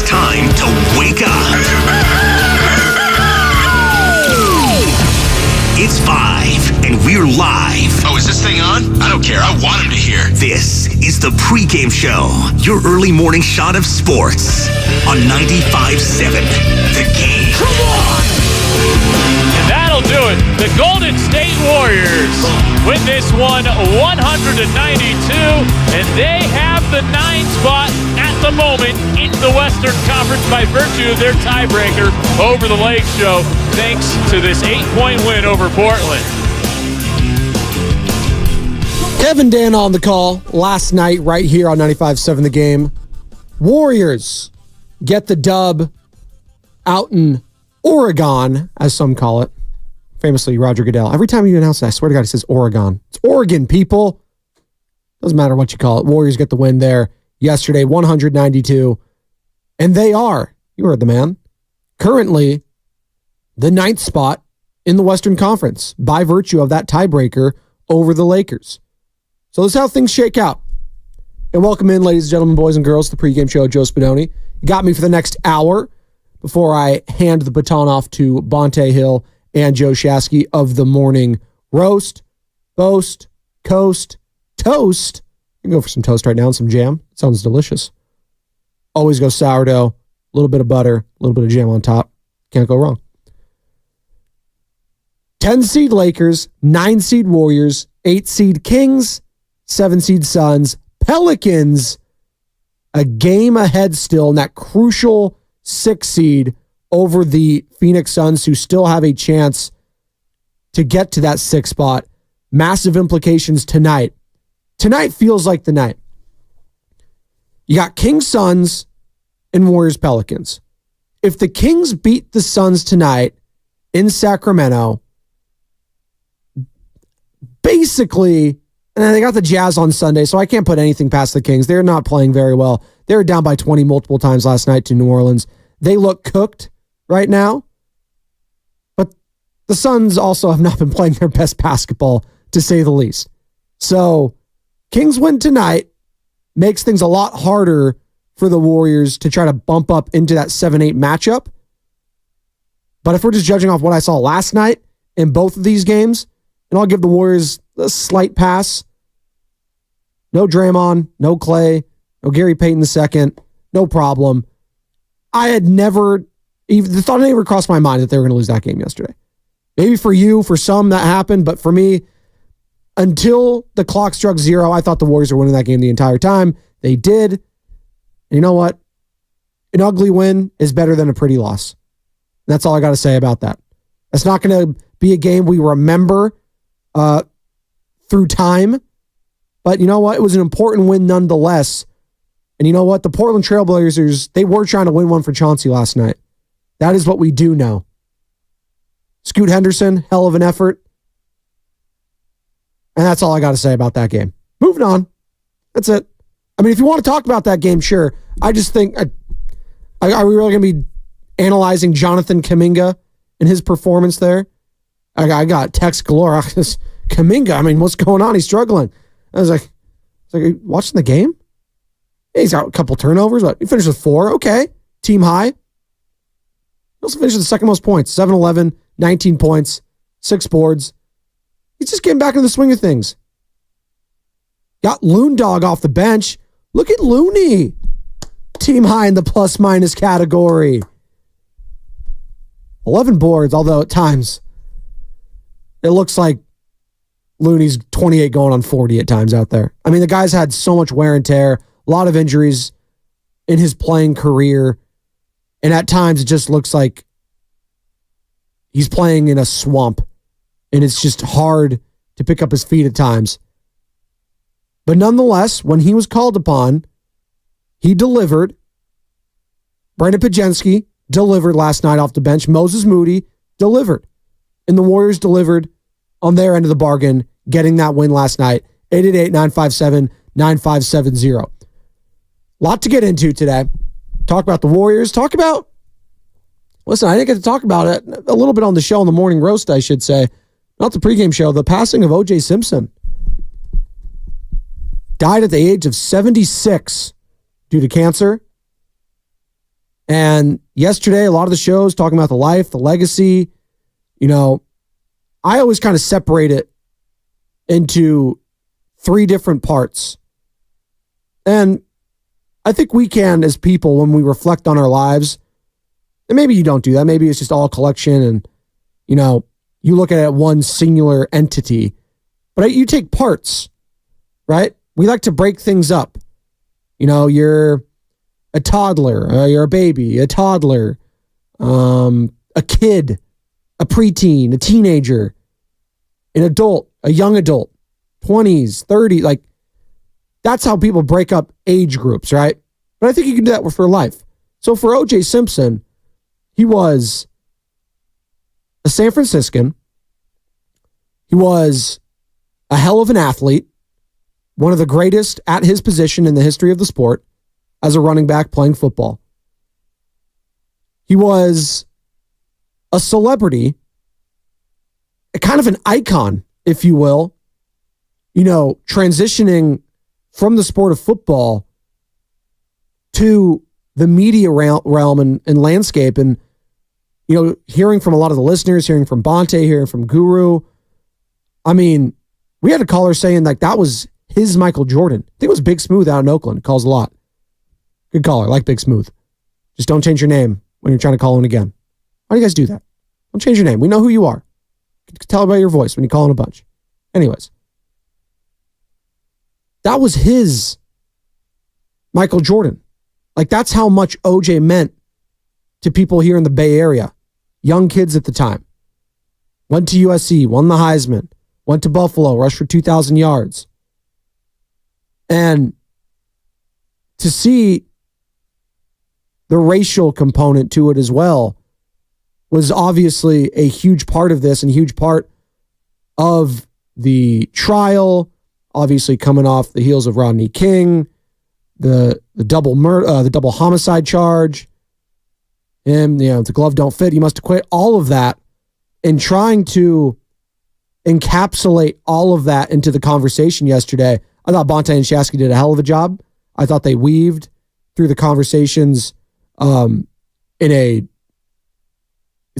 time to wake up. It's 5, and we're live. Oh, is this thing on? I don't care. I want him to hear. This is the Pregame Show, your early morning shot of sports on 95.7 The Game. Come on! And that'll do it. The Golden State Warriors win this one 192, and they have the 9 spot at the moment in the Western Conference by virtue of their tiebreaker over the Lake Show, thanks to this 8-point win over Portland. Kevin Dan on the call last night right here on 95.7 The Game. Warriors get the dub out in Oregon, as some call it. Famously, Roger Goodell. Every time you announce that, I swear to God, he says Oregon. It's Oregon, people. Doesn't matter what you call it. Warriors get the win there yesterday, 192. And they are, you heard the man, currently the 9th spot in the Western Conference by virtue of that tiebreaker over the Lakers. So this is how things shake out. And welcome in, ladies and gentlemen, boys and girls, to the pregame show, Joe Spadoni. You got me for the next hour before I hand the baton off to Bonte Hill and Joe Shasky of the Morning Roast, Boast, Coast, Toast. You can go for some toast right now and some jam. It sounds delicious. Always go sourdough, a little bit of butter, a little bit of jam on top. Can't go wrong. 10-seed Lakers, 9-seed Warriors, 8-seed Kings, 7-seed Suns, Pelicans, a game ahead still in that crucial 6-seed over the Phoenix Suns, who still have a chance to get to that 6th spot. Massive implications tonight. Tonight feels like the night. You got Kings, Suns, and Warriors, Pelicans. If the Kings beat the Suns tonight in Sacramento, basically, and they got the Jazz on Sunday, so I can't put anything past the Kings. They're not playing very well. They were down by 20 multiple times last night to New Orleans. They look cooked right now, but the Suns also have not been playing their best basketball, to say the least. So Kings win tonight makes things a lot harder for the Warriors to try to bump up into that 7-8 matchup. But if we're just judging off what I saw last night in both of these games, and I'll give the Warriors a slight pass. No Draymond, no Clay, no Gary Payton II, no problem. I had never, even the thought never crossed my mind that they were going to lose that game yesterday. Maybe for you, for some that happened, but for me, until the clock struck 0, I thought the Warriors were winning that game the entire time. They did. And you know what? An ugly win is better than a pretty loss. And that's all I got to say about that. That's not going to be a game we remember through time. But you know what? It was an important win nonetheless. And you know what? The Portland Trailblazers, they were trying to win one for Chauncey last night. That is what we do know. Scoot Henderson, hell of an effort. And that's all I got to say about that game. Moving on. That's it. I mean, if you want to talk about that game, sure. I just think, are we really going to be analyzing Jonathan Kuminga and his performance there? I got text galore. Kuminga, I mean, what's going on? He's struggling. I was like, watching the game? Yeah, he's got a couple turnovers, but he finished with 4. Okay. Team high. He also finished with the second most points. 7-11, 19 points, 6 boards. He's just getting back into the swing of things. Got Loon Dog off the bench. Look at Looney. Team high in the plus-minus category. 11 boards, although at times it looks like Looney's 28 going on 40 at times out there. I mean, the guy's had so much wear and tear, a lot of injuries in his playing career, and at times it just looks like he's playing in a swamp, and it's just hard to pick up his feet at times. But nonetheless, when he was called upon, he delivered. Brandon Pajensky delivered last night off the bench. Moses Moody delivered. And the Warriors delivered on their end of the bargain, getting that win last night. 888-957-9570. A lot to get into today. Talk about the Warriors. Listen, I didn't get to talk about it a little bit on the show, on the morning roast, I should say. Not the pregame show. The passing of O.J. Simpson. Died at the age of 76 due to cancer. And yesterday, a lot of the shows talking about the life, the legacy, I always kind of separate it into 3 different parts. And I think we can, as people, when we reflect on our lives, and maybe you don't do that. Maybe it's just all collection and, you look at it one singular entity. But you take parts, right? We like to break things up. You're a toddler, you're a baby, a toddler, a kid, a preteen, a teenager, an adult, a young adult, 20s, 30s. Like, that's how people break up age groups, right? But I think you can do that for life. So for O.J. Simpson, he was a San Franciscan. He was a hell of an athlete, one of the greatest at his position in the history of the sport as a running back playing football. He was a celebrity, a kind of an icon, if you will, transitioning from the sport of football to the media realm and landscape. And, hearing from a lot of the listeners, hearing from Bonte, hearing from Guru. I mean, we had a caller saying like that was his Michael Jordan. I think it was Big Smooth out in Oakland. Calls a lot. Good caller. Like Big Smooth. Just don't change your name when you're trying to call in again. Why do you guys do that? Don't change your name. We know who you are. You can tell by your voice when you call in a bunch. Anyways. That was his Michael Jordan. Like, that's how much OJ meant to people here in the Bay Area. Young kids at the time. Went to USC, won the Heisman, went to Buffalo, rushed for 2,000 yards. And to see the racial component to it as well was obviously a huge part of this and a huge part of the trial, obviously coming off the heels of Rodney King, the double murder, the double homicide charge, him, the glove don't fit, he must have quit, all of that, and trying to encapsulate all of that into the conversation yesterday. I thought Bonte and Shasky did a hell of a job. I thought they weaved through the conversations it's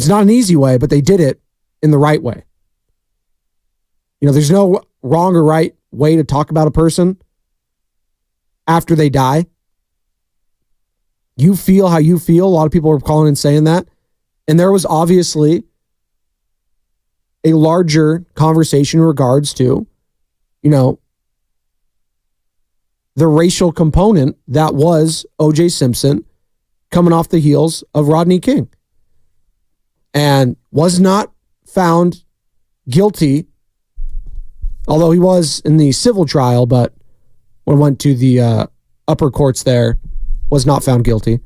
not an easy way, but they did it in the right way. There's no wrong or right way to talk about a person after they die. You feel how you feel. A lot of people are calling and saying that. And there was obviously a larger conversation in regards to, the racial component that was O.J. Simpson coming off the heels of Rodney King, and was not found guilty, although he was in the civil trial, but when it went to the upper courts there, was not found guilty.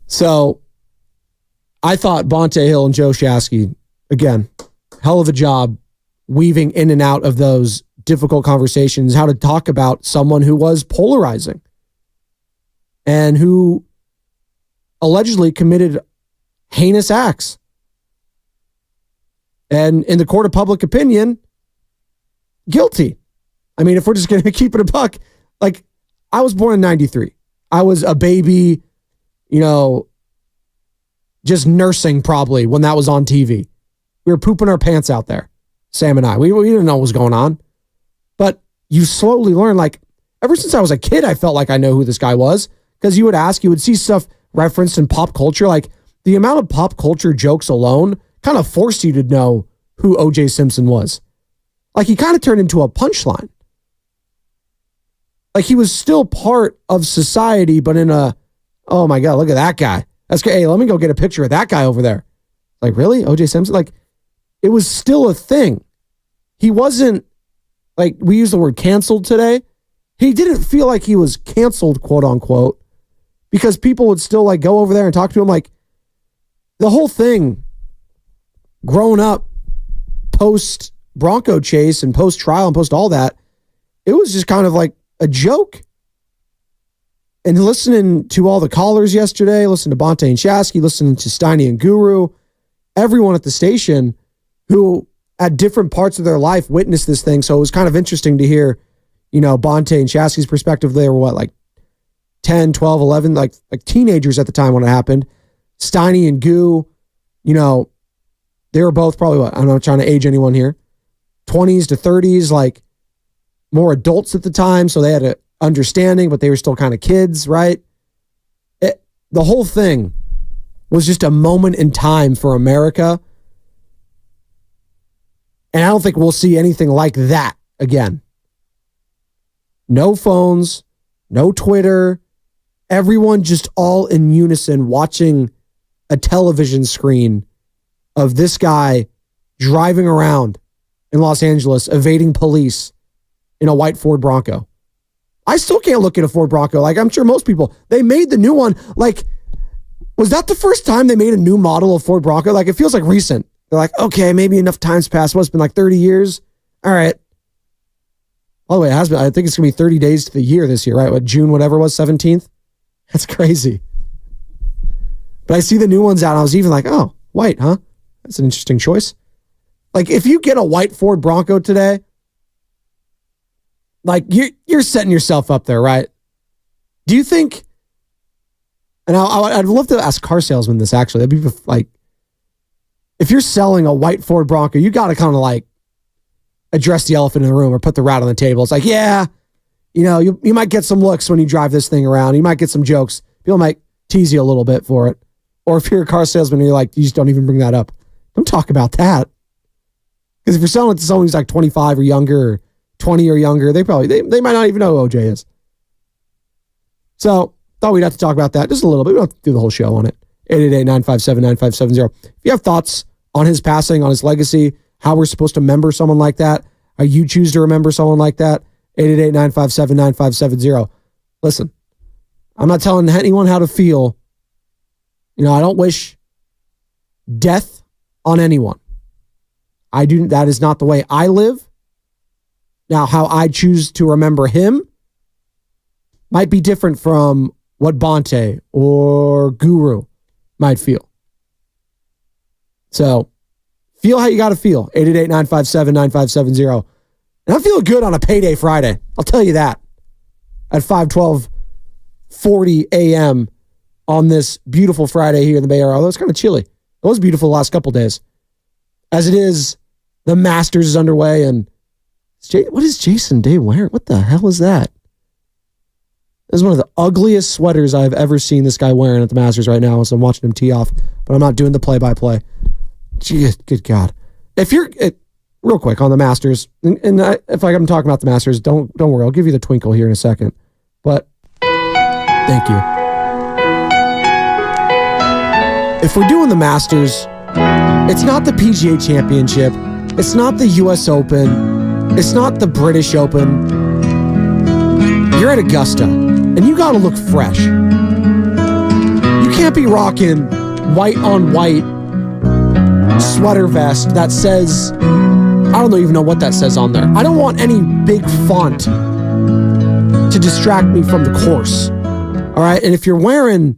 So I thought Bonte Hill and Joe Shasky, again, hell of a job weaving in and out of those difficult conversations, how to talk about someone who was polarizing and who allegedly committed heinous acts. And in the court of public opinion, guilty. I mean, if we're just going to keep it a buck, like, I was born in 93. I was a baby, just nursing probably when that was on TV. We were pooping our pants out there, Sam and I. We didn't know what was going on. But you slowly learn, like, ever since I was a kid, I felt like I know who this guy was, because you would see stuff referenced in pop culture. Like, the amount of pop culture jokes alone kind of forced you to know who O.J. Simpson was. Like, he kind of turned into a punchline. Like, he was still part of society, but in a, oh my God, look at that guy. That's great. Hey, let me go get a picture of that guy over there. Like, really? O.J. Simpson? Like, it was still a thing. He wasn't, like, we use the word canceled today. He didn't feel like he was canceled, quote unquote, because people would still, like, go over there and talk to him. Like, the whole thing, growing up post Bronco chase and post trial and post all that, it was just kind of like a joke. And listening to all the callers yesterday, listening to Bonte and Shasky, listening to Steiny and Guru, everyone at the station who at different parts of their life witnessed this thing. So it was kind of interesting to hear, Bonte and Shasky's perspective. They were what, like 10, 12, 11, like teenagers at the time when it happened. Steiny and Goo, they were both probably, I'm not trying to age anyone here, 20s to 30s, like more adults at the time. So they had an understanding, but they were still kind of kids, right? The whole thing was just a moment in time for America. And I don't think we'll see anything like that again. No phones, no Twitter, everyone just all in unison watching a television screen of this guy driving around in Los Angeles, evading police in a white Ford Bronco. I still can't look at a Ford Bronco. Like, I'm sure most people, they made the new one. Like, was that the first time they made a new model of Ford Bronco? Like, it feels like recent. They're like, okay, maybe enough time's passed. Well, it's been like 30 years. All right. By the way, it has been, I think it's going to be 30 days to the year this year, right? What, June, whatever it was, 17th? That's crazy. But I see the new ones out, and I was even like, oh, white, huh? That's an interesting choice. Like, if you get a white Ford Bronco today, like, you're setting yourself up there, right? Do you think, and I'd love to ask car salesmen this, actually. That'd be like, if you're selling a white Ford Bronco, you got to kind of like address the elephant in the room or put the rat on the table. It's like, yeah, you might get some looks when you drive this thing around. You might get some jokes. People might tease you a little bit for it. Or if you're a car salesman and you're like, you just don't even bring that up. Don't talk about that. Because if you're selling it to someone who's like 25 or younger, or 20 or younger, they might not even know who OJ is. So thought we'd have to talk about that just a little bit. We don't have to do the whole show on it. 888-957-9570. If you have thoughts on his passing, on his legacy, how we're supposed to remember someone like that, how you choose to remember someone like that, 888-957-9570. Listen, I'm not telling anyone how to feel. I don't wish death on anyone. That is not the way I live. Now, how I choose to remember him might be different from what Bonte or Guru might feel. So, feel how you got to feel. 888-957-9570. And I'm feeling good on a payday Friday. I'll tell you that. At 5:12:40 a.m. on this beautiful Friday here in the Bay Area. Although it's kind of chilly. It was beautiful the last couple days. As it is, the Masters is underway. And what is Jason Day wearing? What the hell is that? This is one of the ugliest sweaters I've ever seen this guy wearing at the Masters right now as I'm watching him tee off. But I'm not doing the play-by-play. Gee, good God. If you're... real quick on the Masters, and if I'm talking about the Masters, don't worry. I'll give you the twinkle here in a second. But thank you. If we're doing the Masters, it's not the PGA Championship. It's not the U.S. Open. It's not the British Open. You're at Augusta, and you got to look fresh. You can't be rocking white on white sweater vest that says... I don't even know what that says on there. I don't want any big font to distract me from the course. All right? And if you're wearing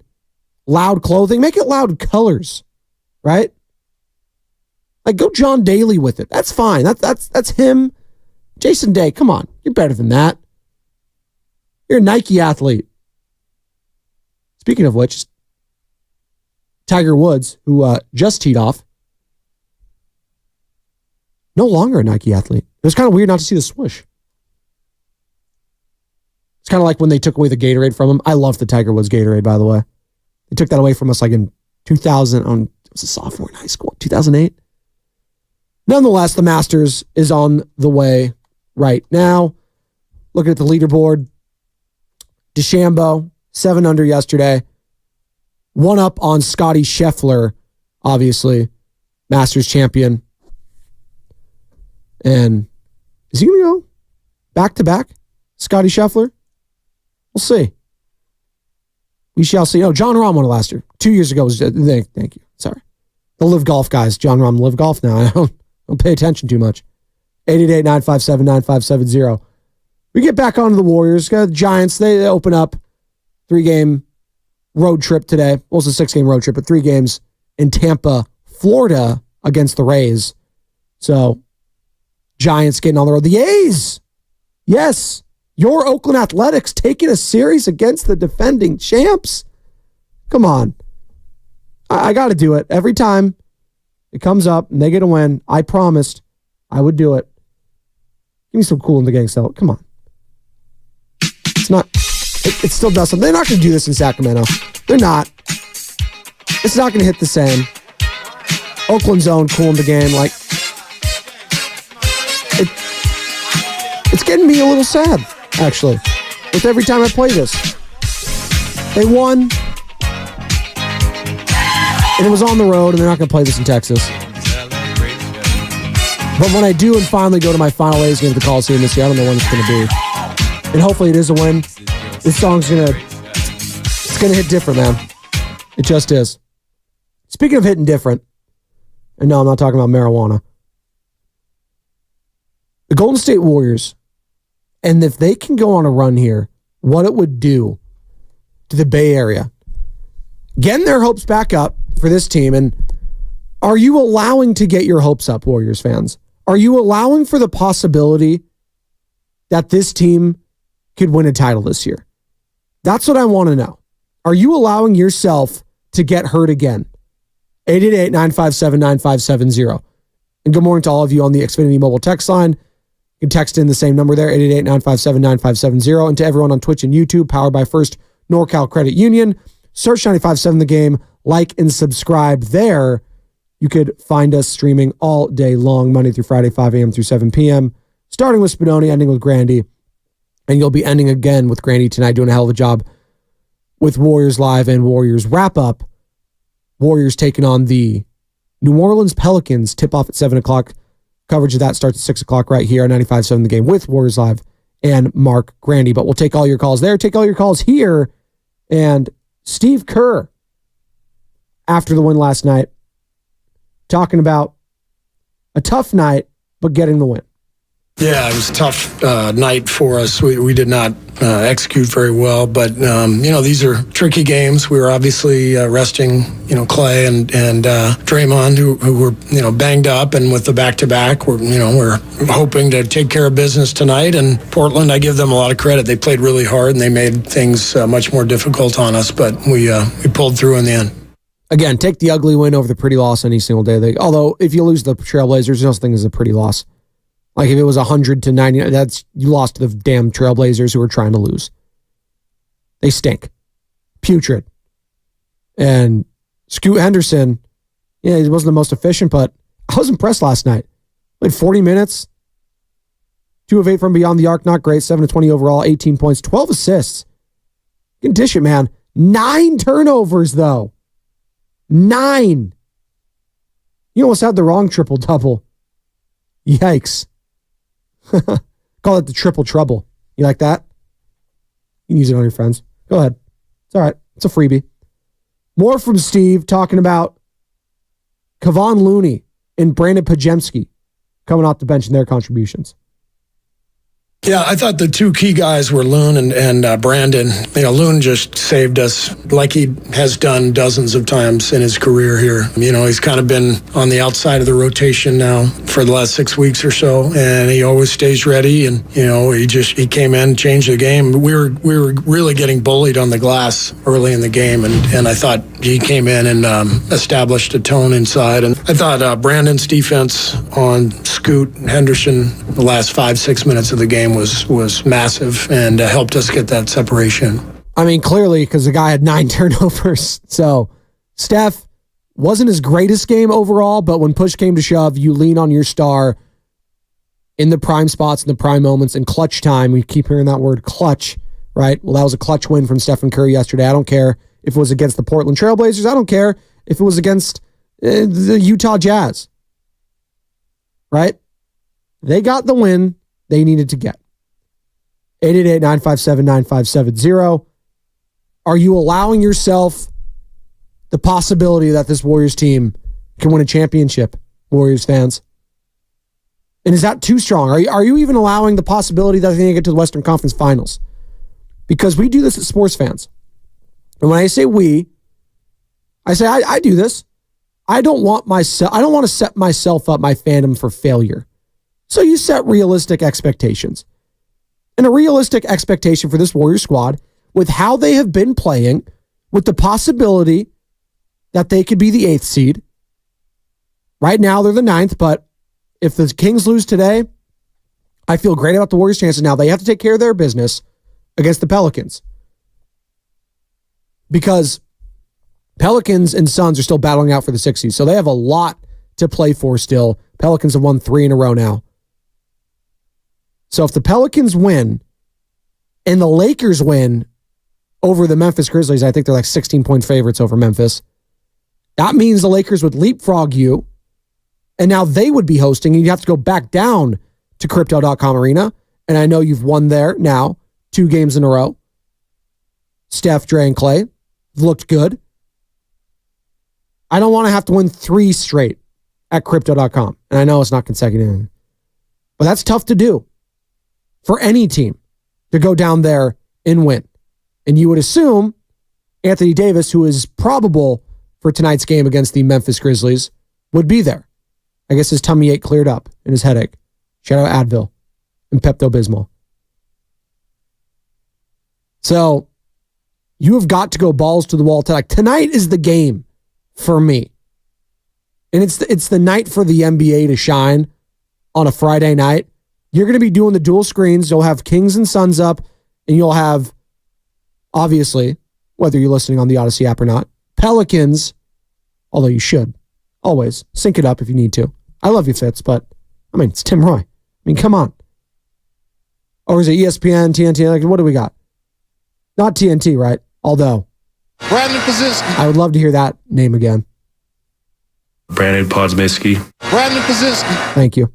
loud clothing, make it loud colors, right? Like, go John Daly with it. That's fine. That's him. Jason Day, come on. You're better than that. You're a Nike athlete. Speaking of which, Tiger Woods, who just teed off, no longer a Nike athlete. It was kind of weird not to see the swoosh. It's kind of like when they took away the Gatorade from him. I love the Tiger Woods Gatorade, by the way. They took that away from us like in 2000. It was a sophomore in high school, 2008. Nonetheless, the Masters is on the way right now. Looking at the leaderboard, DeChambeau, 7 under yesterday. 1 up on Scotty Scheffler, obviously, Masters champion. And is he going to go back-to-back, Scotty Scheffler? We'll see. We shall see. Oh, John Rahm won it last year. 2 years ago. Thank you. Sorry. The Live Golf guys. John Rahm Live Golf now. I don't pay attention too much. 888-957-9570. We get back onto the Warriors. Got the Giants. They open up 3-game road trip today. Well, it's a 6-game road trip, but 3 games in Tampa, Florida against the Rays. So... Giants getting on the road. The A's. Yes. Your Oakland Athletics taking a series against the defending champs? Come on. I got to do it. Every time it comes up and they get a win, I promised I would do it. Give me some Cool in the Gang still. Come on. It's not, it still does something. They're not going to do this in Sacramento. They're not. It's not going to hit the same. Oakland's own Cool in the Game. Like, it's getting me a little sad, actually, with every time I play this. They won, and it was on the road, and they're not going to play this in Texas. But when I do and finally go to my final A's game at the Coliseum this year, I don't know when it's going to be. And hopefully it is a win. This song's going to hit different, man. It just is. Speaking of hitting different, and no, I'm not talking about marijuana. The Golden State Warriors, and if they can go on a run here, what it would do to the Bay Area. Getting their hopes back up for this team. And are you allowing to get your hopes up, Warriors fans? Are you allowing for the possibility that this team could win a title this year? That's what I want to know. Are you allowing yourself to get hurt again? 888-957-9570. And good morning to all of you on the Xfinity mobile text line. You can text in the same number there, 888-957-9570. And to everyone on Twitch and YouTube, powered by First NorCal Credit Union, search 95.7 The Game, like and subscribe there. You could find us streaming all day long, Monday through Friday, 5 a.m. through 7 p.m., starting with Spadoni, ending with Grandy. And you'll be ending again with Grandy tonight, doing a hell of a job with Warriors Live and Warriors Wrap-Up. Warriors taking on the New Orleans Pelicans, tip-off at 7 o'clock. Coverage of that starts at 6 o'clock right here on 95.7 The Game with Warriors Live and Mark Grandy. But we'll take all your calls there, take all your calls here. And Steve Kerr, after the win last night, talking about a tough night, but getting the win. Yeah, it was a tough night for us. We did not execute very well, but these are tricky games. We were obviously resting, Clay and Draymond, who were banged up, and with the back-to-back, we're hoping to take care of business tonight. And Portland, I give them a lot of credit. They played really hard and they made things much more difficult on us, but we pulled through in the end. Again, take the ugly win over the pretty loss any single day. Although if you lose the Trailblazers, no such thing as a pretty loss. Like if it was 100-90, you lost to the damn Trailblazers who were trying to lose. They stink. Putrid. And Scoot Henderson, he wasn't the most efficient, but I was impressed last night. Played 40 minutes. 2 of 8 from beyond the arc, not great. 7 of 20 overall, 18 points, 12 assists. You can dish it, man. 9 turnovers, though. 9. You almost had the wrong triple-double. Yikes. Call it the triple trouble. You like that? You can use it on your friends. Go ahead. It's all right. It's a freebie. More from Steve talking about Kevon Looney and Brandon Pajemski coming off the bench in their contributions. Yeah, I thought the 2 key guys were Loon and Brandon. Loon just saved us like he has done dozens of times in his career here. He's kind of been on the outside of the rotation now for the last 6 weeks or so, and he always stays ready. And he came in, changed the game. We were really getting bullied on the glass early in the game, and I thought he came in and established a tone inside. And I thought Brandon's defense on Scoot Henderson the last 5-6 minutes of the game was massive and helped us get that separation. I mean, clearly, because the guy had 9 turnovers. So Steph wasn't his greatest game overall, but when push came to shove, you lean on your star in the prime spots, in the prime moments, in clutch time. We keep hearing that word clutch, right? Well, that was a clutch win from Stephen Curry yesterday. I don't care if it was against the Portland Trailblazers. I don't care if it was against the Utah Jazz, right? They got the win they needed to get. 888-957-9570. Are you allowing yourself the possibility that this Warriors team can win a championship, Warriors fans? And is that too strong? Are you even allowing the possibility that they can get to the Western Conference Finals? Because we do this as sports fans. And when I say we, I say I do this. I don't want to set myself up, my fandom, for failure. So you set realistic expectations. And a realistic expectation for this Warriors squad with how they have been playing, with the possibility that they could be the 8th seed. Right now, they're the 9th, but if the Kings lose today, I feel great about the Warriors' chances. Now, they have to take care of their business against the Pelicans. Because Pelicans and Suns are still battling out for the 6th seed, so they have a lot to play for still. Pelicans have won 3 in a row now. So if the Pelicans win and the Lakers win over the Memphis Grizzlies, I think they're like 16-point favorites over Memphis. That means the Lakers would leapfrog you, and now they would be hosting, and you'd have to go back down to Crypto.com Arena. And I know you've won there now 2 games in a row. Steph, Dre, and Clay looked good. I don't want to have to win 3 straight at Crypto.com. And I know it's not consecutive, but that's tough to do for any team to go down there and win. And you would assume Anthony Davis, who is probable for tonight's game against the Memphis Grizzlies, would be there. I guess his tummy ache cleared up and his headache. Shout out Advil and Pepto-Bismol. So you have got to go balls to the wall tonight. Tonight is the game for me. And it's the night for the NBA to shine on a Friday night. You're going to be doing the dual screens. You'll have Kings and Suns up, and you'll have, obviously, whether you're listening on the Odyssey app or not, Pelicans, although you should always sync it up if you need to. I love you, Fitz, but I mean, it's Tim Roy. I mean, come on. Or is it ESPN, TNT? Like, what do we got? Not TNT, right? Although, Brandon Kaczynski. I would love to hear that name again. Brandon Podzmisky. Brandon Kaczynski. Thank you.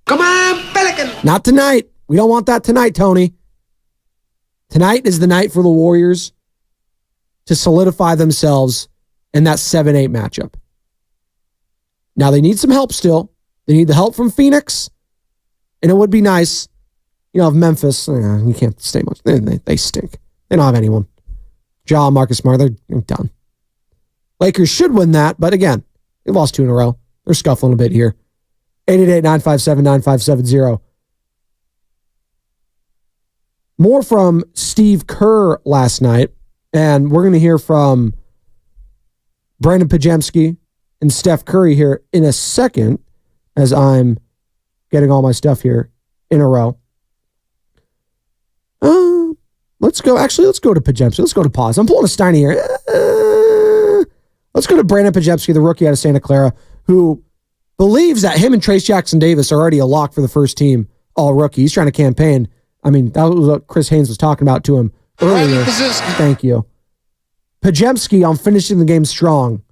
Come on, Pelican. Not tonight. We don't want that tonight, Tony. Tonight is the night for the Warriors to solidify themselves in that 7-8 matchup. Now, they need some help still. They need the help from Phoenix. And it would be nice, if Memphis, you can't stay much. They stink. They don't have anyone. Ja, Marcus Smart, they're done. Lakers should win that, but again, they lost 2 in a row. They're scuffling a bit here. 888-957-9570. More from Steve Kerr last night, and we're going to hear from Brandon Pajemski and Steph Curry here in a second as I'm getting all my stuff here in a row. Let's go to Pajemski. Let's go to pause. I'm pulling a Steiny here. Let's go to Brandon Pajemski, the rookie out of Santa Clara, who believes that him and Trace Jackson Davis are already a lock for the first team all rookie. He's trying to campaign. I mean, that was what Chris Haynes was talking about to him earlier. Thank you. Pajemski on finishing the game strong.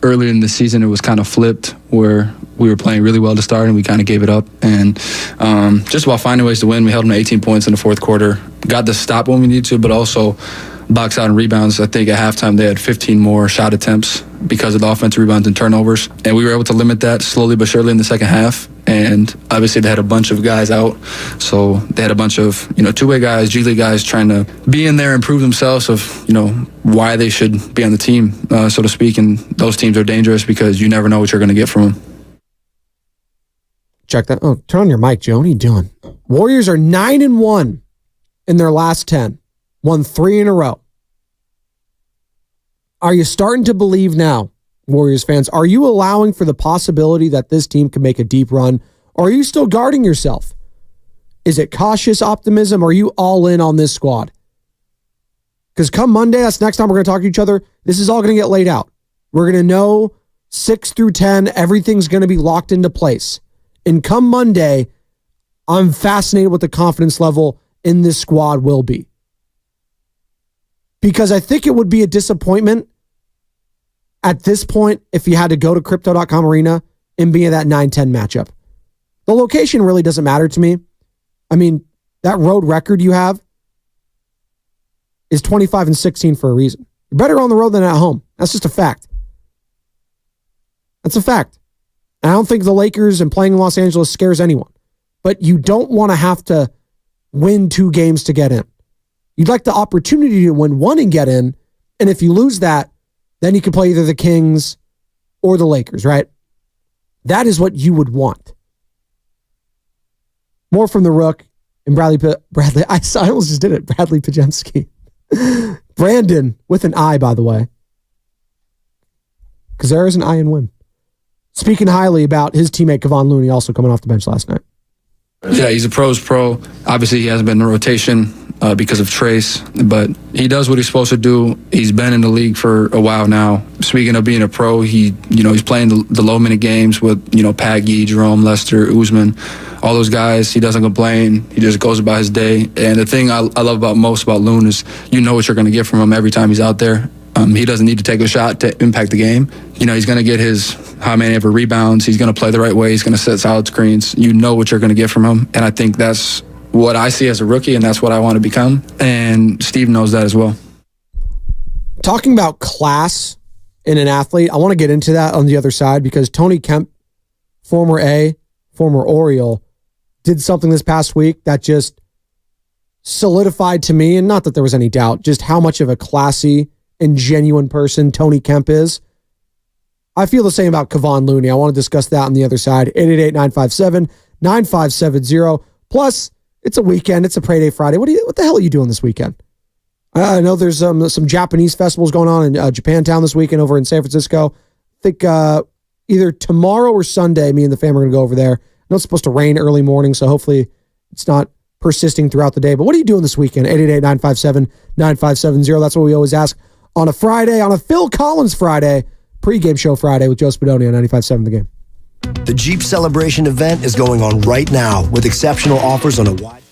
Earlier in the season, it was kind of flipped where we were playing really well to start and we kind of gave it up. And just while finding ways to win, we held them to 18 points in the fourth quarter. Got the stop when we needed to, but also box out in rebounds. I think at halftime they had 15 more shot attempts because of the offensive rebounds and turnovers. And we were able to limit that slowly but surely in the second half. And obviously they had a bunch of guys out. So they had a bunch of, two-way guys, G League guys trying to be in there and prove themselves of, why they should be on the team, so to speak. And those teams are dangerous because you never know what you're going to get from them. Check that. Oh, turn on your mic, Joe. What are you doing? Warriors are 9-1 in their last 10. Won 3 in a row. Are you starting to believe now, Warriors fans? Are you allowing for the possibility that this team can make a deep run? Or are you still guarding yourself? Is it cautious optimism? Or are you all in on this squad? Because come Monday, that's next time we're going to talk to each other, this is all going to get laid out. We're going to know 6 through 10, everything's going to be locked into place. And come Monday, I'm fascinated with the confidence level in this squad will be. Because I think it would be a disappointment at this point if you had to go to Crypto.com Arena and be in that 9-10 matchup. The location really doesn't matter to me. I mean, that road record you have is 25-16 for a reason. You're better on the road than at home. That's just a fact. That's a fact. And I don't think the Lakers and playing in Los Angeles scares anyone. But you don't want to have to win 2 games to get in. You'd like the opportunity to win 1 and get in. And if you lose that, then you can play either the Kings or the Lakers, right? That is what you would want. More from the Rook and Bradley. I almost just did it. Bradley Pajemski. Brandon with an I, by the way. Because there is an I in win. Speaking highly about his teammate Kevon Looney also coming off the bench last night. Yeah, he's a pro's pro. Obviously, he hasn't been in the rotation because of Trace, but he does what he's supposed to do. He's been in the league for a while now. Speaking of being a pro, he's playing the low-minute games with, Paggy, Jerome, Lester, Usman, all those guys. He doesn't complain. He just goes about his day. And the thing I love most about Loon is what you're going to get from him every time he's out there. He doesn't need to take a shot to impact the game. He's going to get his how many ever rebounds. He's going to play the right way. He's going to set solid screens. What you're going to get from him. And I think that's what I see as a rookie, and that's what I want to become. And Steve knows that as well. Talking about class in an athlete, I want to get into that on the other side because Tony Kemp, former Oriole, did something this past week that just solidified to me, and not that there was any doubt, just how much of a classy and genuine person Tony Kemp is. I feel the same about Kevon Looney. I want to discuss that on the other side. 888-957-9570. Plus, it's a weekend. It's a Pregame Friday. What the hell are you doing this weekend? I know there's some Japanese festivals going on in Japantown this weekend over in San Francisco. I think either tomorrow or Sunday, me and the family are going to go over there. I know it's supposed to rain early morning, so hopefully it's not persisting throughout the day. But what are you doing this weekend? 888-957-9570. That's what we always ask on a Friday, on a Phil Collins Friday, pregame show Friday with Joe Spadoni on 95.7 The Game. The Jeep Celebration event is going on right now with exceptional offers on a wide...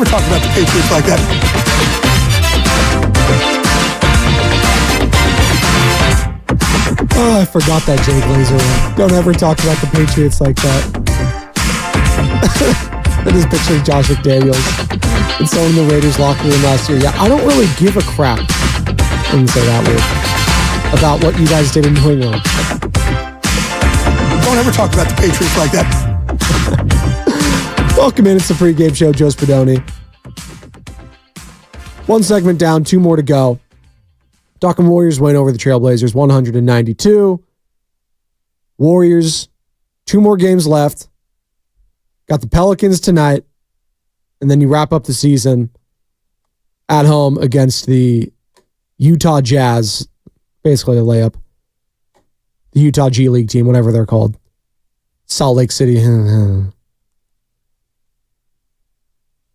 ever talk about the Patriots like that. Oh, I forgot that Jay Glazer one. Don't ever talk about the Patriots like that. I just picturing Josh McDaniels and someone in the Raiders locker room last year. Yeah, I don't really give a crap. I didn't say that word. About what you guys did in New England. Don't ever talk about the Patriots like that. Welcome in. It's the pregame show. Joe Spadoni. One segment down, two more to go. Talking Warriors win over the Trailblazers, 192. Warriors, two more games left. Got the Pelicans tonight. And then you wrap up the season at home against the Utah Jazz. Basically a layup. The Utah G League team, whatever they're called. Salt Lake City.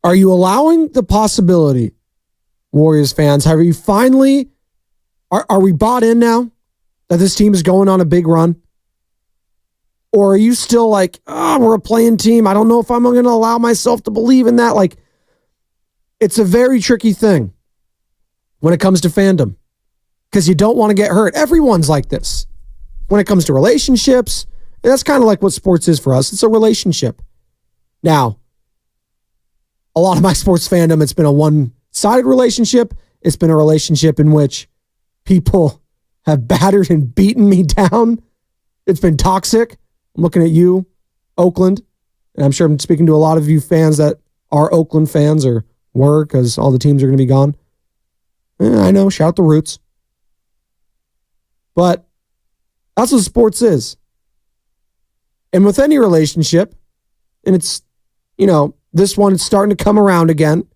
Are you allowing the possibility, Warriors fans, have you finally, are we bought in now that this team is going on a big run? Or are you still like, we're a playing team. I don't know if I'm going to allow myself to believe in that. Like, it's a very tricky thing when it comes to fandom because you don't want to get hurt. Everyone's like this when it comes to relationships. And that's kind of like what sports is for us. It's a relationship. Now, a lot of my sports fandom, it's been a one-sided relationship. It's been a relationship in which people have battered and beaten me down. It's been toxic. I'm looking at you, Oakland, and I'm sure I'm speaking to a lot of you fans that are Oakland fans or were because all the teams are going to be gone. I know, shout the Roots. But that's what sports is. And with any relationship, and it's, this one is starting to come around again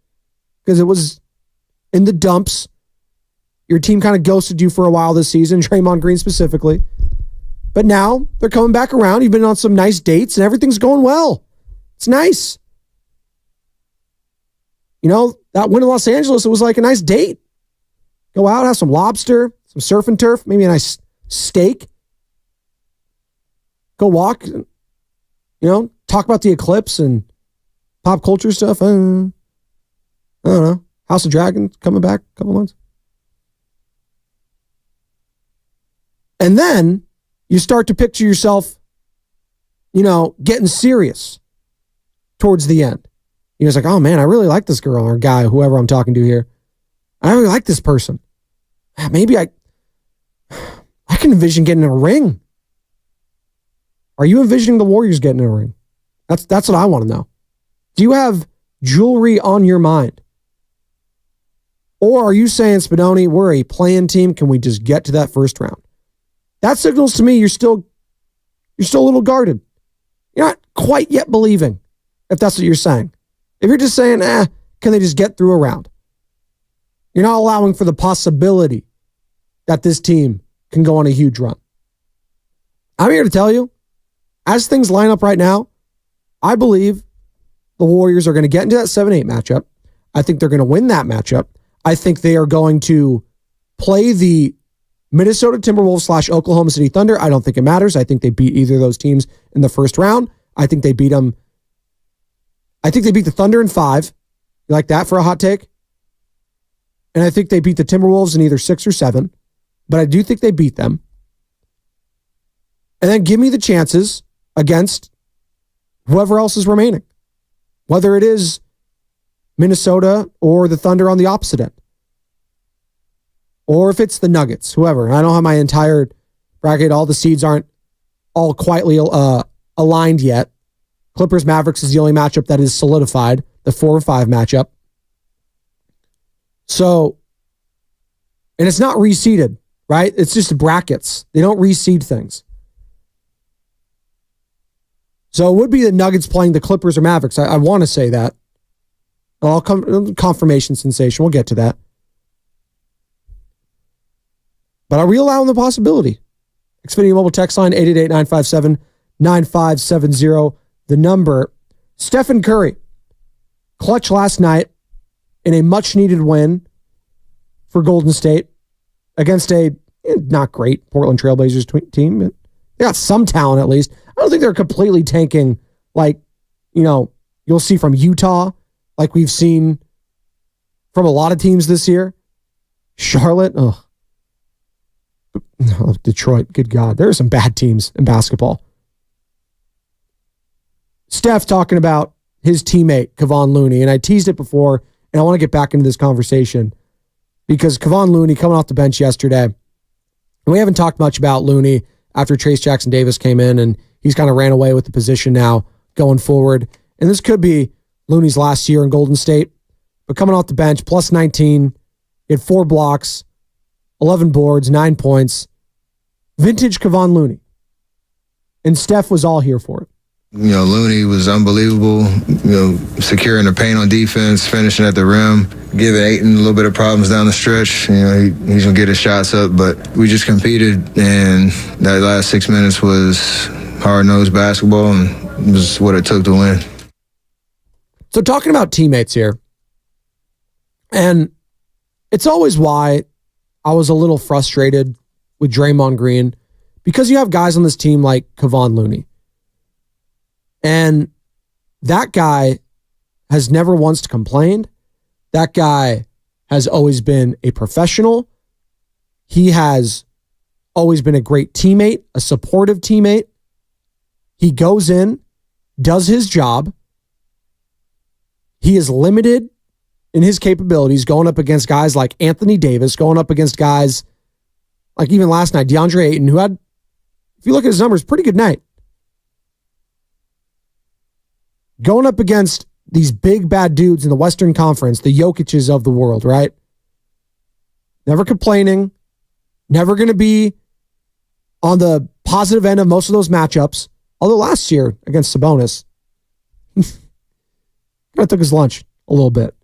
because it was in the dumps. Your team kind of ghosted you for a while this season, Draymond Green specifically. But now they're coming back around. You've been on some nice dates and everything's going well. It's nice. That win in Los Angeles, it was like a nice date. Go out, have some lobster, some surf and turf, maybe a nice steak. Go walk, talk about the eclipse and pop culture stuff. I don't know. House of Dragons coming back a couple months. And then you start to picture yourself, getting serious towards the end. You're just like, oh man, I really like this girl or guy, whoever I'm talking to here. I really like this person. Maybe I can envision getting in a ring. Are you envisioning the Warriors getting in a ring? That's what I want to know. Do you have jewelry on your mind? Or are you saying, Spadoni, we're a playing team. Can we just get to that first round? That signals to me you're still a little guarded. You're not quite yet believing, if that's what you're saying. If you're just saying, can they just get through a round? You're not allowing for the possibility that this team can go on a huge run. I'm here to tell you, as things line up right now, I believe the Warriors are going to get into that 7-8 matchup. I think they're going to win that matchup. I think they are going to play the Minnesota Timberwolves / Oklahoma City Thunder. I don't think it matters. I think they beat either of those teams in the first round. I think they beat them. I think they beat the Thunder in 5. You like that for a hot take? And I think they beat the Timberwolves in either 6 or 7. But I do think they beat them. And then give me the chances against whoever else is remaining. Whether it is Minnesota or the Thunder on the opposite end. Or if it's the Nuggets, whoever. I don't have my entire bracket. All the seeds aren't all quietly aligned yet. Clippers Mavericks is the only matchup that is solidified, the 4-5 matchup. So, and it's not reseeded, right? It's just brackets. They don't reseed things. So it would be the Nuggets playing the Clippers or Mavericks. I want to say that. I'll come confirmation sensation. We'll get to that. But are we allowing the possibility? Xfinity Mobile text line 888-957-9570. The number. Stephen Curry. Clutch last night in a much-needed win for Golden State against a not great Portland Trailblazers team. But they got some talent at least. I don't think they're completely tanking like, you'll see from Utah like we've seen from a lot of teams this year. Charlotte, Detroit, good God. There are some bad teams in basketball. Steph talking about his teammate, Kevon Looney, and I teased it before, and I want to get back into this conversation because Kevon Looney coming off the bench yesterday, and we haven't talked much about Looney after Trace Jackson Davis came in, and he's kind of ran away with the position now going forward. And this could be Looney's last year in Golden State, but coming off the bench, plus 19, he had 4 blocks, 11 boards, 9 points. Vintage Kevon Looney. And Steph was all here for it. Looney was unbelievable, securing the paint on defense, finishing at the rim, giving Ayton a little bit of problems down the stretch. He's going to get his shots up, but we just competed, and that last 6 minutes was hard-nosed basketball, and it was what it took to win. So talking about teammates here, and it's always why I was a little frustrated with Draymond Green, because you have guys on this team like Kevon Looney. And that guy has never once complained. That guy has always been a professional. He has always been a great teammate, a supportive teammate. He goes in, does his job. He is limited in his capabilities going up against guys like Anthony Davis, going up against guys like even last night, DeAndre Ayton, who had, if you look at his numbers, pretty good night. Going up against these big bad dudes in the Western Conference, the Jokic's of the world, right? Never complaining, never going to be on the positive end of most of those matchups. Although last year against Sabonis, kind of took his lunch a little bit.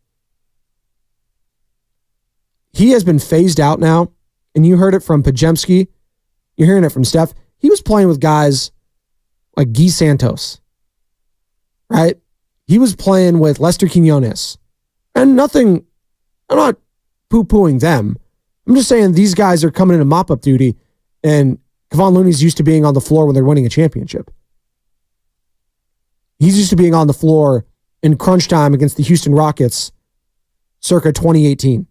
He has been phased out now, and you heard it from Pajemski. You're hearing it from Steph. He was playing with guys like Guy Santos, right? He was playing with Lester Quinones. And nothing, I'm not poo-pooing them. I'm just saying these guys are coming into mop-up duty, and Kevon Looney's used to being on the floor when they're winning a championship. He's used to being on the floor in crunch time against the Houston Rockets circa 2018.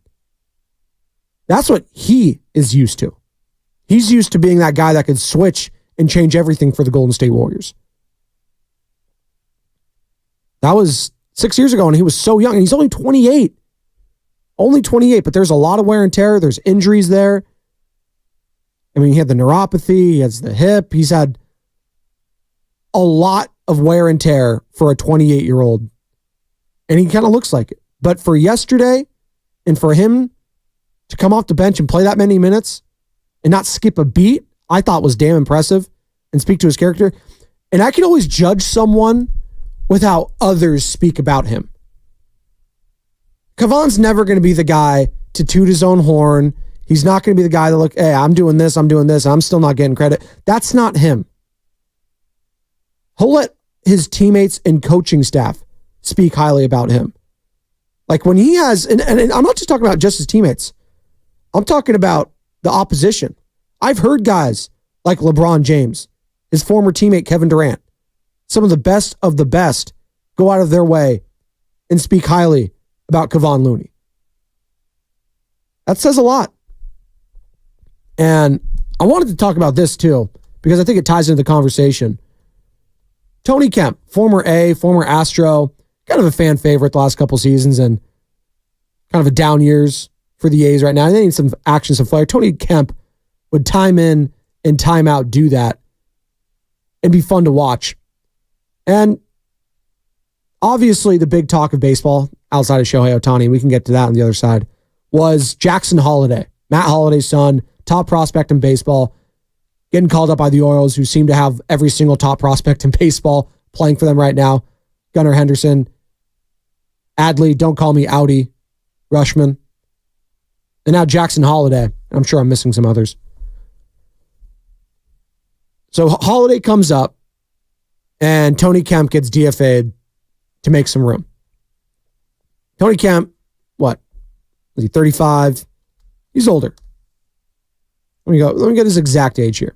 That's what he is used to. He's used to being that guy that could switch and change everything for the Golden State Warriors. That was 6 years ago, and he was so young, and he's only 28. Only 28, but there's a lot of wear and tear. There's injuries there. I mean, he had the neuropathy. He has the hip. He's had a lot of wear and tear for a 28-year-old, and he kind of looks like it. But for yesterday, and for him to come off the bench and play that many minutes and not skip a beat, I thought was damn impressive and speak to his character. And I can always judge someone with how others speak about him. Kevon's never going to be the guy to toot his own horn. He's not going to be the guy that look, hey, I'm doing this, I'm still not getting credit. That's not him. He'll let his teammates and coaching staff speak highly about him. Like when he has, and I'm not just talking about just his teammates. I'm talking about the opposition. I've heard guys like LeBron James, his former teammate Kevin Durant, some of the best go out of their way and speak highly about Kevon Looney. That says a lot. And I wanted to talk about this too, because I think it ties into the conversation. Tony Kemp, former Astro, kind of a fan favorite the last couple seasons and kind of a down years for the A's right now. They need some action, some flair. Tony Kemp would time in and time out do that and be fun to watch. And obviously the big talk of baseball outside of Shohei Ohtani, we can get to that on the other side, was Jackson Holliday, Matt Holliday's son, top prospect in baseball, getting called up by the Orioles, who seem to have every single top prospect in baseball playing for them right now. Gunnar Henderson, Adley, don't call me Audi, Rushman. And now Jackson Holliday. I'm sure I'm missing some others. So Holliday comes up, and Tony Kemp gets DFA'd to make some room. Tony Kemp, what? Was he 35? He's older. Let me get his exact age here.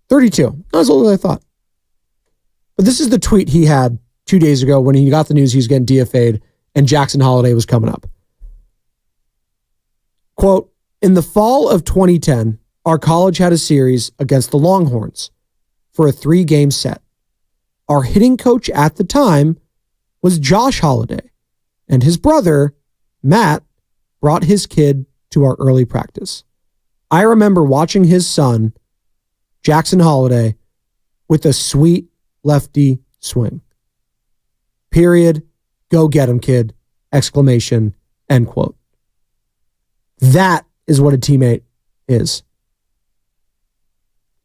32. Not as old as I thought. But this is the tweet he had 2 days ago when he got the news he was getting DFA'd and Jackson Holiday was coming up. Quote, in the fall of 2010, our college had a series against the Longhorns for a 3-game set. Our hitting coach at the time was Josh Holiday, and his brother, Matt, brought his kid to our early practice. I remember watching his son, Jackson Holiday, with a sweet lefty swing. Period. Go get him, kid. Exclamation. End quote. That is what a teammate is.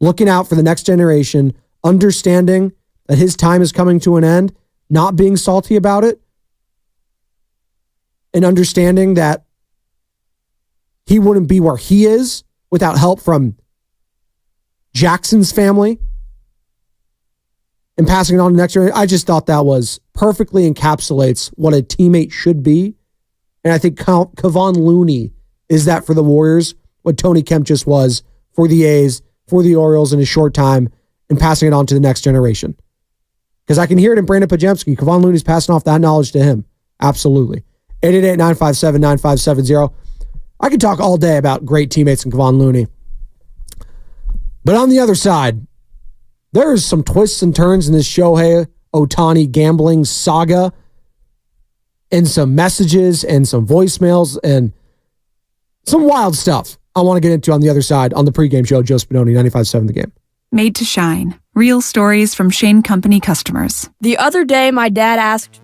Looking out for the next generation, understanding that his time is coming to an end, not being salty about it, and understanding that he wouldn't be where he is without help from Jackson's family and passing it on to the next generation. I just thought that was perfectly encapsulates what a teammate should be. And I think Kevon Looney is that for the Warriors, what Tony Kemp just was for the A's, for the Orioles in a short time, and passing it on to the next generation. Because I can hear it in Brandon Pajemski. Kevon Looney's passing off that knowledge to him. Absolutely. 888-957-9570. I could talk all day about great teammates in Kevon Looney. But on the other side, there's some twists and turns in this Shohei Ohtani gambling saga, and some messages and some voicemails and some wild stuff I want to get into on the other side on the pregame show. Joe Spadoni, 95.7 The Game. Made to shine. Real stories from Shane Company customers. The other day, my dad asked,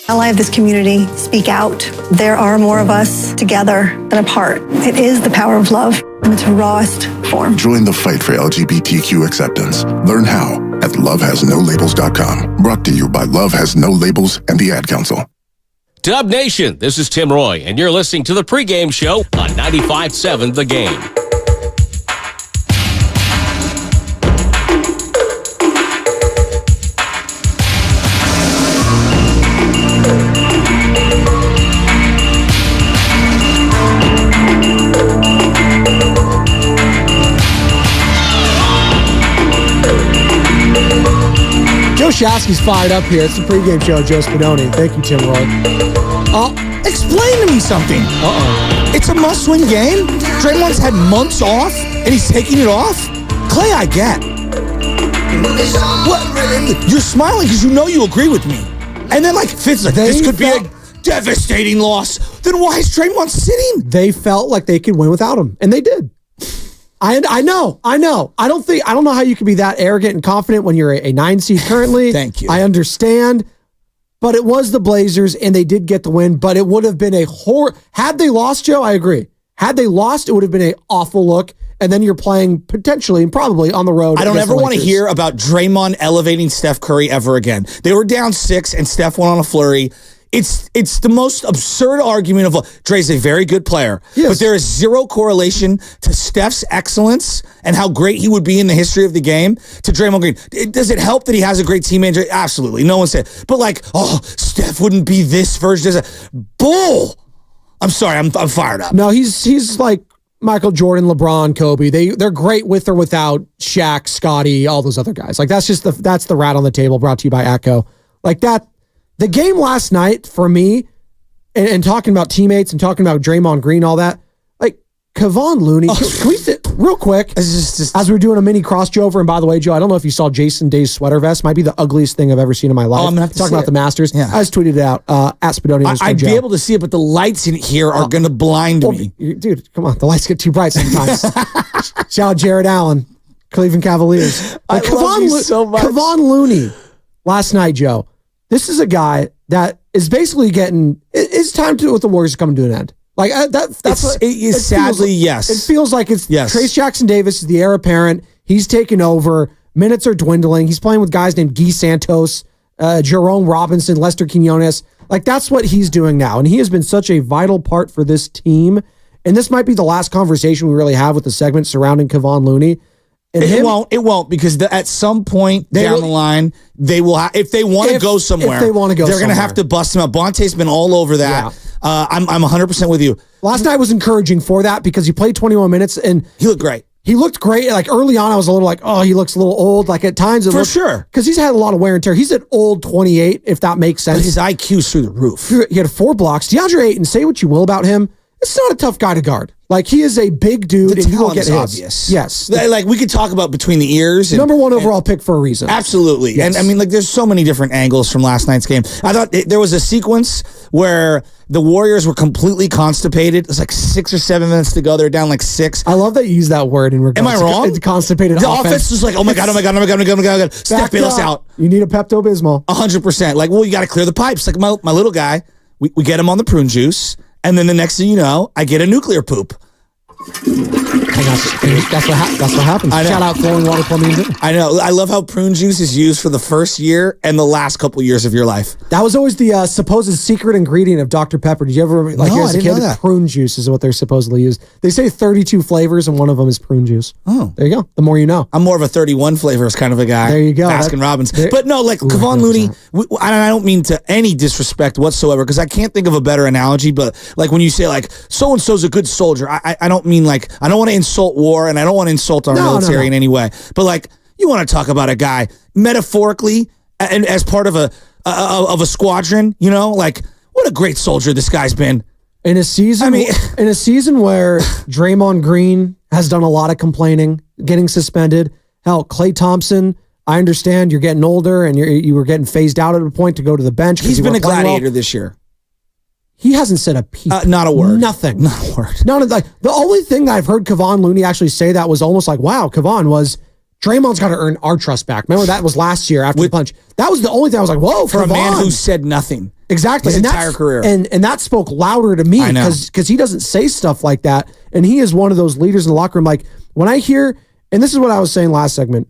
Ally of this community, speak out. There are more of us together than apart. It is the power of love in its rawest form. Join the fight for LGBTQ acceptance. Learn how at lovehasnolabels.com. Brought to you by Love Has No Labels and the Ad Council. Dub Nation, this is Tim Roy, and you're listening to the pregame show on 95.7 The Game. Joe Shasky's fired up here. It's the pregame show, Joe Spadoni. Thank you, Tim Roy. Explain to me something. It's a must-win game. Draymond's had months off, and he's taking it off. Clay, I get. What? You're smiling because you know you agree with me. And then, like, Fitz, like, this could be a devastating loss. Then why is Draymond sitting? They felt like they could win without him, and they did. I know. I don't know how you can be that arrogant and confident when you're a 9 seed currently. Thank you. I understand, but it was the Blazers, and they did get the win. But it would have been a horror. Had they lost, Joe, I agree. Had they lost, it would have been an awful look. And then you're playing potentially and probably on the road. I don't ever want to hear about Draymond elevating Steph Curry ever again. They were down 6, and Steph went on a flurry. It's the most absurd argument of all. Dre's a very good player, but there is zero correlation to Steph's excellence and how great he would be in the history of the game to Draymond Green. Does it help that he has a great teammate? Absolutely. No one said. But like, Steph wouldn't be this version. Bull. I'm sorry. I'm fired up. No, he's like Michael Jordan, LeBron, Kobe. They're great with or without Shaq, Scotty, all those other guys. Like that's the rat on the table. Brought to you by ATCO. Like that. The game last night for me, and talking about teammates and talking about Draymond Green, all that, like Kevon Looney, can we sit real quick as we're doing a mini cross Joe over? And by the way, Joe, I don't know if you saw Jason Day's sweater vest. Might be the ugliest thing I've ever seen in my life. I'm gonna have to talking about the Masters. Yeah. I just tweeted it out at Spadoni. I'd be able to see it, but the lights in here are going to blind me. Dude, come on. The lights get too bright sometimes. Shout out Jared Allen, Cleveland Cavaliers. I love you so much. Kevon Looney last night, Joe. This is a guy that is basically getting. It's time with the Warriors coming to an end. Like sadly, yes. It feels like it's yes. Trace Jackson Davis is the heir apparent. He's taken over. Minutes are dwindling. He's playing with guys named Guy Santos, Jerome Robinson, Lester Quinones. Like that's what he's doing now, and he has been such a vital part for this team. And this might be the last conversation we really have with the segment surrounding Kevon Looney. It won't because at some point down the line they will if they want to go somewhere. If they want to go, they're going to have to bust him up. Bonte's been all over that. Yeah. I'm 100% with you. Last night was encouraging for that because he played 21 minutes and he looked great. He looked great. Like early on, I was a little like, he looks a little old. Like at times, sure, because he's had a lot of wear and tear. He's at old 28, if that makes sense. But his IQ's through the roof. He had 4 blocks. DeAndre Ayton, say what you will about him, it's not a tough guy to guard. Like he is a big dude, and he will get hits. Obvious. Yes, like we could talk about between the ears. Number 1 overall pick for a reason. Absolutely, yes. And I mean, like there's so many different angles from last night's game. I thought there was a sequence where the Warriors were completely constipated. It was like 6 or 7 minutes to go. They're down like 6. I love that you use that word in regards. Am I wrong? To constipated. The offense was like, oh my god. Steph Bayless out. You need a Pepto-Bismol. 100%. Like, well, you got to clear the pipes. Like my little guy, we get him on the prune juice. And then the next thing you know, I get a nuclear poop. That's what happens. Shout out Flowing Water Plumbing. I know. I love how prune juice is used for the first year and the last couple years of your life. That was always the supposed secret ingredient of Dr. Pepper. Did you ever as a kid, prune juice is what they're supposedly used. They say 32 flavors and one of them is prune juice. Oh, there you go. The more you know. I'm more of a 31 flavors kind of a guy. There you go. Baskin Robbins. But no, like Kevon Looney, I don't mean to any disrespect whatsoever because I can't think of a better analogy. But like when you say like so and so's a good soldier, I don't mean like I don't want to insult war and I don't want to insult our military in any way. But like you want to talk about a guy metaphorically and as part of a squadron, you know, like what a great soldier this guy's been. In a season, in a season where Draymond Green has done a lot of complaining, getting suspended. Hell, Klay Thompson, I understand you're getting older and you were getting phased out at a point to go to the bench. He's been a gladiator this year. He hasn't said a peep. Not a word. Nothing. Not a word. The only thing that I've heard Kevon Looney actually say that was almost like, wow, Kevon was, Draymond's got to earn our trust back. Remember that was last year after the punch. That was the only thing I was like, whoa, for Kevon. A man who said nothing. Exactly. His entire career. And that spoke louder to me because he doesn't say stuff like that. And he is one of those leaders in the locker room. Like when I hear, and this is what I was saying last segment,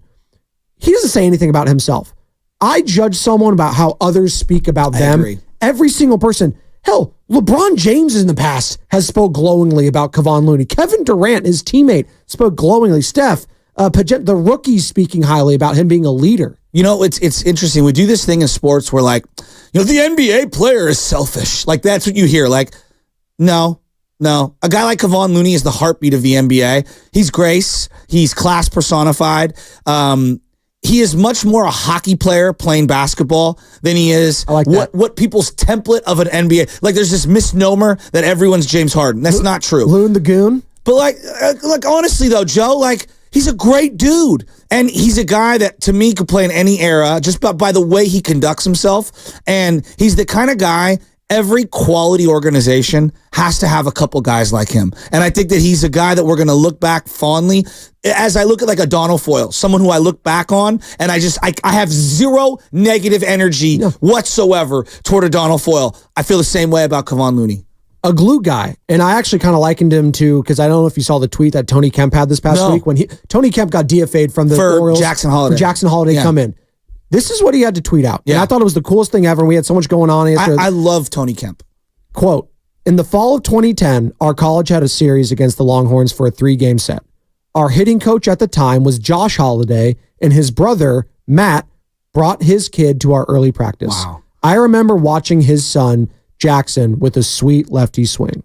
he doesn't say anything about himself. I judge someone about how others speak about them. Agree. Every single person. Hell, LeBron James in the past has spoke glowingly about Kevon Looney. Kevin Durant, his teammate, spoke glowingly. Steph, the rookies speaking highly about him being a leader. You know, it's interesting. We do this thing in sports where, like, you know, the NBA player is selfish. Like, that's what you hear. Like, no. A guy like Kevon Looney is the heartbeat of the NBA. He's grace. He's class personified. He is much more a hockey player playing basketball than he is what people's template of an NBA. Like, there's this misnomer that everyone's James Harden. That's not true. Loon the Goon. But like honestly though, Joe, like, he's a great dude. And he's a guy that, to me, could play in any era just by the way he conducts himself. And he's the kind of guy every quality organization has to have a couple guys like him. And I think that he's a guy that we're going to look back fondly. As I look at like a Donald Foyle, someone who I look back on, and I have zero negative energy whatsoever toward a Donald Foyle. I feel the same way about Kevon Looney. A glue guy. And I actually kind of likened him to, because I don't know if you saw the tweet that Tony Kemp had this past week when Tony Kemp got DFA'd from the Orioles. Jackson Holiday. For Jackson Holiday come in. This is what he had to tweet out. And I thought it was the coolest thing ever. And we had so much going on. I love Tony Kemp. Quote, in the fall of 2010, our college had a series against the Longhorns for a 3-game set. Our hitting coach at the time was Josh Holiday, and his brother, Matt, brought his kid to our early practice. Wow. I remember watching his son, Jackson, with a sweet lefty swing.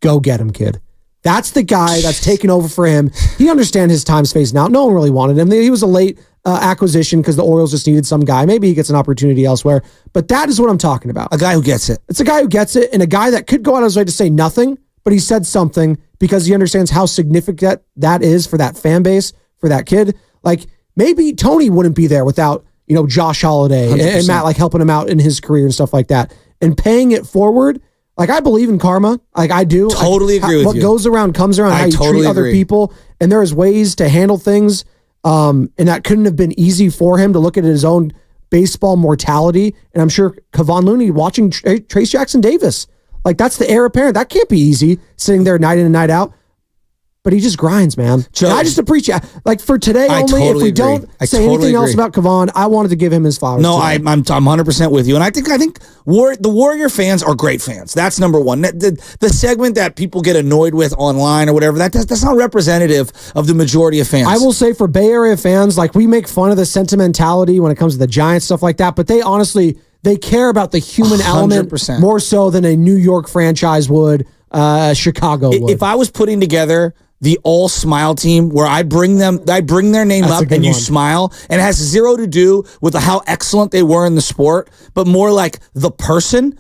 Go get him, kid. That's the guy that's taken over for him. He understands his time space now. No one really wanted him. He was a late acquisition because the Orioles just needed some guy. Maybe he gets an opportunity elsewhere. But that is what I'm talking about. A guy who gets it. It's a guy who gets it, and a guy that could go out of his way to say nothing, but he said something because he understands how significant that is for that fan base, for that kid. Like, maybe Tony wouldn't be there without, you know, Josh Holiday 100%. And Matt, like, helping him out in his career and stuff like that. And paying it forward. Like, I believe in karma. Like, I do. Totally agree with you. What goes around comes around. How you treat other people. And there is ways to handle things. And that couldn't have been easy for him to look at his own baseball mortality. And I'm sure Kevon Looney watching Trace Jackson Davis. Like, that's the heir apparent. That can't be easy, sitting there night in and night out. But he just grinds, man. Joe, I just appreciate, like, for today only, if we don't say anything else about Kevon, I wanted to give him his flowers. No, I'm 100% with you. And I think the Warrior fans are great fans. That's number one. The segment that people get annoyed with online or whatever, that's not representative of the majority of fans. I will say for Bay Area fans, like, we make fun of the sentimentality when it comes to the Giants, stuff like that, but they honestly, they care about the human 100%. Element more so than a New York franchise would, Chicago would. If I was putting together the all smile team where I bring their name up and you smile, and it has zero to do with how excellent they were in the sport, but more like the person.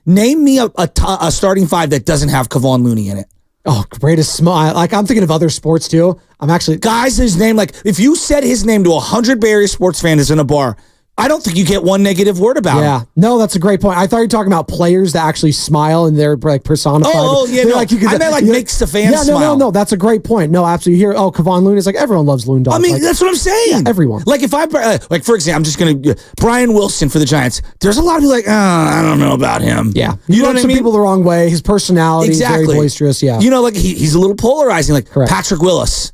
Name me a starting five that doesn't have Kevon Looney in it. Oh, greatest smile. Like, I'm thinking of other sports too. I'm actually, guys, his name, like, if you said his name to 100 Bay Area sports fans in a bar, I don't think you get one negative word about him. No, that's a great point. I thought you were talking about players that actually smile and they're like personified. Oh yeah, no. Like, I meant like makes the fans smile. No, that's a great point. No, absolutely. You hear, Kevon Looney, it's like everyone loves Loon Dog. I mean, like, that's what I'm saying. Yeah, everyone. Like, if I, like, for example, I'm just going to, Brian Wilson for the Giants. There's a lot of people like, I don't know about him. Yeah. You know what I mean? People the wrong way. His personality is very boisterous. Yeah. You know, like, he's a little polarizing. Like, correct. Patrick Willis.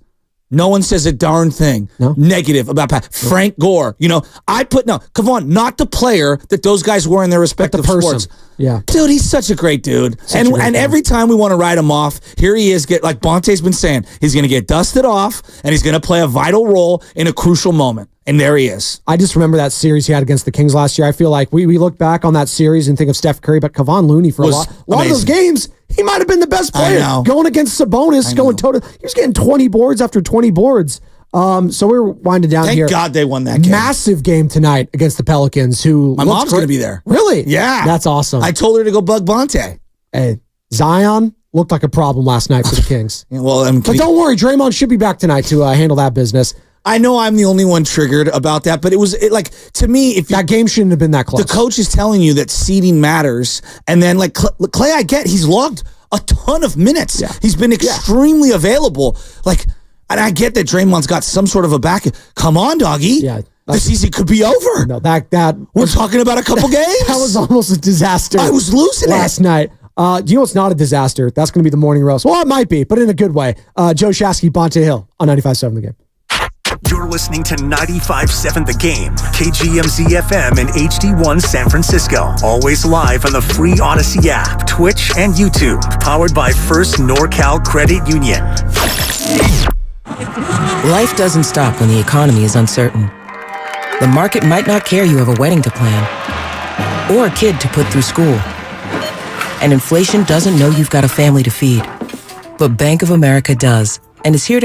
No one says a darn thing negative about Frank Gore. You know, Kevon, not the player that those guys were in their respective sports. Yeah. Dude, he's such a great dude. And every time we want to write him off, here he is, like Bonte's been saying, he's going to get dusted off and he's going to play a vital role in a crucial moment. And there he is. I just remember that series he had against the Kings last year. I feel like we look back on that series and think of Steph Curry, but Kevon Looney for a lot of those games, he might have been the best player. Going against Spadoni, going toe to, he was getting 20 boards after 20 boards. So we're winding down here. Thank God they won that game. Massive game tonight against the Pelicans. Who my mom's going to be there. Really? Yeah, that's awesome. I told her to go bug Bonte. Hey, Zion looked like a problem last night for the Kings. But don't worry, Draymond should be back tonight to handle that business. I know I'm the only one triggered about that, but it was like, to me, if that game shouldn't have been that close. The coach is telling you that seeding matters, and then like Clay, I get he's logged a ton of minutes. Yeah. He's been extremely available. Like, and I get that Draymond's got some sort of a back. Come on, doggy. Yeah. the season could be over. No, that we're talking about a couple games. That was almost a disaster. I was losing last night. Do you know what's not a disaster? That's going to be the morning roast. Well, it might be, but in a good way. Joe Shasky, Bonte Hill on 95.7 The Game. You're listening to 95.7 The Game, KGMZ FM and HD1 San Francisco. Always live on the free Odyssey app, Twitch, and YouTube. Powered by First NorCal Credit Union. Life doesn't stop when the economy is uncertain. The market might not care you have a wedding to plan or a kid to put through school. And inflation doesn't know you've got a family to feed. But Bank of America does, and is here to